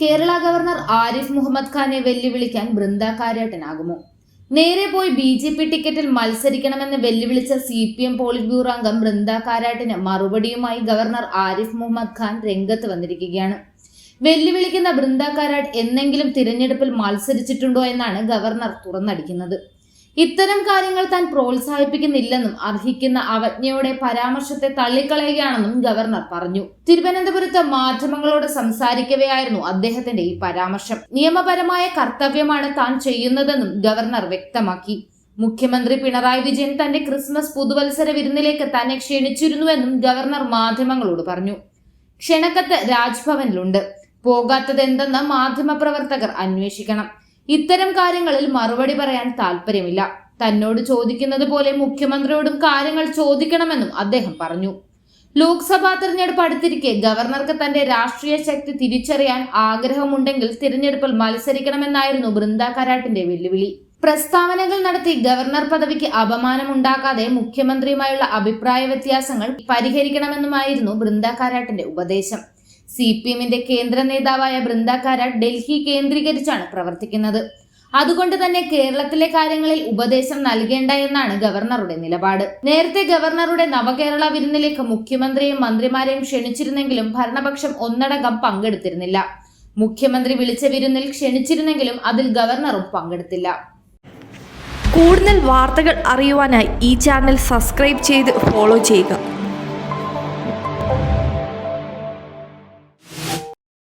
Kerala governor Arif Muhammad ഖാനെ വെല്ലുവിളിക്കാൻ ബൃന്ദ കാരാട്ടിനാകുമോ? നേരെ പോയി BJP ടിക്കറ്റിൽ മത്സരിക്കണമെന്ന് വെല്ലുവിളിച്ച CPM പോളിറ്റ് ബ്യൂറോ അംഗം ബൃന്ദ കാരാട്ടിന് മറുപടിയുമായി ഗവർണർ ആരിഫ് മുഹമ്മദ് ഖാൻ രംഗത്ത് വന്നിരിക്കുകയാണ്. വെല്ലുവിളിക്കുന്ന ബൃന്ദ കാരാട്ട് എന്നെങ്കിലും തിരഞ്ഞെടുപ്പിൽ മത്സരിച്ചിട്ടുണ്ടോ എന്നാണ് ഗവർണർ തുറന്നടിക്കുന്നത്. ഇത്തരം കാര്യങ്ങൾ താൻ പ്രോത്സാഹിപ്പിക്കുന്നില്ലെന്നും അർഹിക്കുന്ന അവജ്ഞയോടെ പരാമർശത്തെ തള്ളിക്കളയുകയാണെന്നും ഗവർണർ പറഞ്ഞു. തിരുവനന്തപുരത്ത് മാധ്യമങ്ങളോട് സംസാരിക്കവെയായിരുന്നു അദ്ദേഹത്തിന്റെ ഈ പരാമർശം. നിയമപരമായ കർത്തവ്യമാണ് താൻ ചെയ്യുന്നതെന്നും ഗവർണർ വ്യക്തമാക്കി. മുഖ്യമന്ത്രി പിണറായി വിജയൻ തന്റെ ക്രിസ്മസ് പുതുവത്സര വിരുന്നിലേക്ക് തന്നെ ക്ഷണിച്ചിരുന്നുവെന്നും ഗവർണർ മാധ്യമങ്ങളോട് പറഞ്ഞു. ക്ഷണക്കത്ത് രാജ്ഭവനിലുണ്ട്. പോകാത്തതെന്തെന്ന് മാധ്യമപ്രവർത്തകർ അന്വേഷിക്കണം. ഇത്തരം കാര്യങ്ങളിൽ മറുപടി പറയാൻ താല്പര്യമില്ല. തന്നോട് ചോദിക്കുന്നത് പോലെ മുഖ്യമന്ത്രിയോടും കാര്യങ്ങൾ ചോദിക്കണമെന്നും അദ്ദേഹം പറഞ്ഞു. ലോക്സഭാ തിരഞ്ഞെടുപ്പ് അടുത്തിരിക്കെ ഗവർണർക്ക് തന്റെ രാഷ്ട്രീയ ശക്തി തിരിച്ചറിയാൻ ആഗ്രഹമുണ്ടെങ്കിൽ തിരഞ്ഞെടുപ്പിൽ മത്സരിക്കണമെന്നായിരുന്നു ബൃന്ദ കാരാട്ടിന്റെ വെല്ലുവിളി. പ്രസ്താവനകൾ നടത്തി ഗവർണർ പദവിക്ക് അപമാനമുണ്ടാക്കാതെ മുഖ്യമന്ത്രിയുമായുള്ള അഭിപ്രായ വ്യത്യാസങ്ങൾ പരിഹരിക്കണമെന്നുമായിരുന്നു ബൃന്ദ കാരാട്ടിന്റെ ഉപദേശം. CPMന്റെ കേന്ദ്ര നേതാവായ ബൃന്ദ കാരാട്ട് ഡൽഹി കേന്ദ്രീകരിച്ചാണ് പ്രവർത്തിക്കുന്നത്. അതുകൊണ്ട് തന്നെ കേരളത്തിലെ കാര്യങ്ങളിൽ ഉപദേശം നൽകേണ്ട എന്നാണ് ഗവർണറുടെ നിലപാട്. നേരത്തെ ഗവർണറുടെ നവകേരള വിരുന്നിലേക്ക് മുഖ്യമന്ത്രിയും മന്ത്രിമാരെയും ക്ഷണിച്ചിരുന്നെങ്കിലും ഭരണപക്ഷം ഒന്നടങ്കം പങ്കെടുത്തിരുന്നില്ല. മുഖ്യമന്ത്രി വിളിച്ച വിരുന്നിൽ ക്ഷണിച്ചിരുന്നെങ്കിലും അതിൽ ഗവർണറും പങ്കെടുത്തില്ല. കൂടുതൽ വാർത്തകൾ അറിയുവാനായി ഈ ചാനൽ സബ്സ്ക്രൈബ് ചെയ്ത് ഫോളോ ചെയ്യുക.